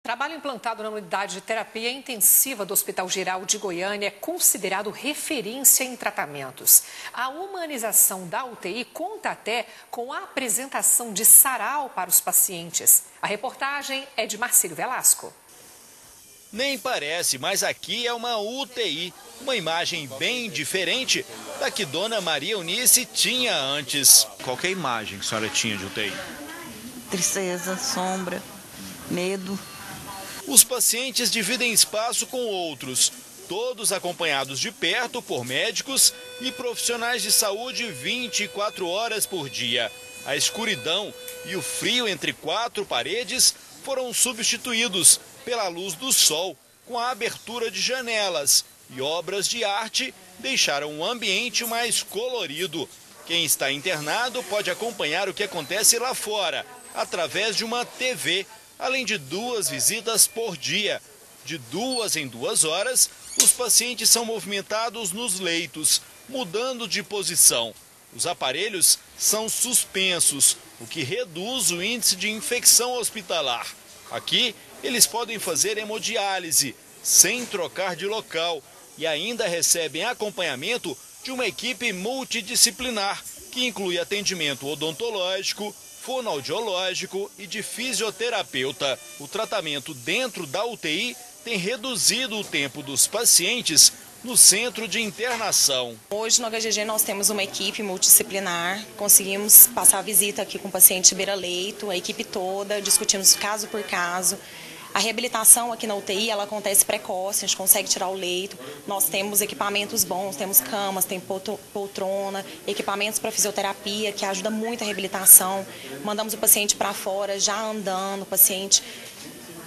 Trabalho implantado na unidade de terapia intensiva do Hospital Geral de Goiânia é considerado referência em tratamentos. A humanização da UTI conta até com a apresentação de sarau para os pacientes. A reportagem é de Marcílio Velasco. Nem parece, mas aqui é uma UTI, uma imagem bem diferente da que Dona Maria Eunice tinha antes. Qual que é a imagem que a senhora tinha de UTI? Tristeza, sombra, medo. Os pacientes dividem espaço com outros, todos acompanhados de perto por médicos e profissionais de saúde 24 horas por dia. A escuridão e o frio entre quatro paredes foram substituídos pela luz do sol, com a abertura de janelas, e obras de arte deixaram o ambiente mais colorido. Quem está internado pode acompanhar o que acontece lá fora, através de uma TV, além de 2 visitas por dia. De 2 em 2 horas, os pacientes são movimentados nos leitos, mudando de posição. Os aparelhos são suspensos, o que reduz o índice de infecção hospitalar. Aqui, eles podem fazer hemodiálise, sem trocar de local, e ainda recebem acompanhamento de uma equipe multidisciplinar, que inclui atendimento odontológico, fonoaudiológico e de fisioterapeuta. O tratamento dentro da UTI tem reduzido o tempo dos pacientes no centro de internação. Hoje no HGG nós temos uma equipe multidisciplinar, conseguimos passar a visita aqui com o paciente beira-leito, a equipe toda, discutimos caso por caso. A reabilitação aqui na UTI, ela acontece precoce, a gente consegue tirar o leito, nós temos equipamentos bons, temos camas, tem poltrona, equipamentos para fisioterapia, que ajuda muito a reabilitação. Mandamos o paciente para fora, já andando, o paciente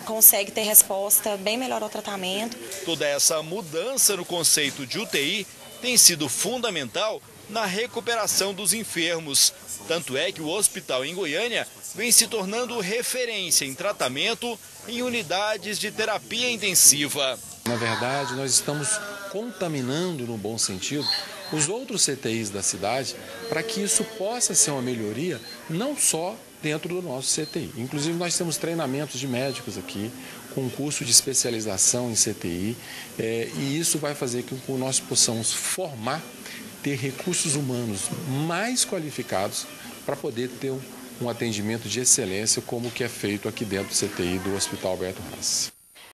consegue ter resposta bem melhor ao tratamento. Toda essa mudança no conceito de UTI tem sido fundamental na recuperação dos enfermos. Tanto é que o hospital em Goiânia vem se tornando referência em tratamento em unidades de terapia intensiva. Na verdade, nós estamos contaminando, no bom sentido, os outros CTIs da cidade para que isso possa ser uma melhoria, não só dentro do nosso CTI. Inclusive, nós temos treinamentos de médicos aqui, com curso de especialização em CTI, e isso vai fazer com que nós possamos ter recursos humanos mais qualificados para poder ter um atendimento de excelência como o que é feito aqui dentro do CTI do Hospital Alberto Rassi.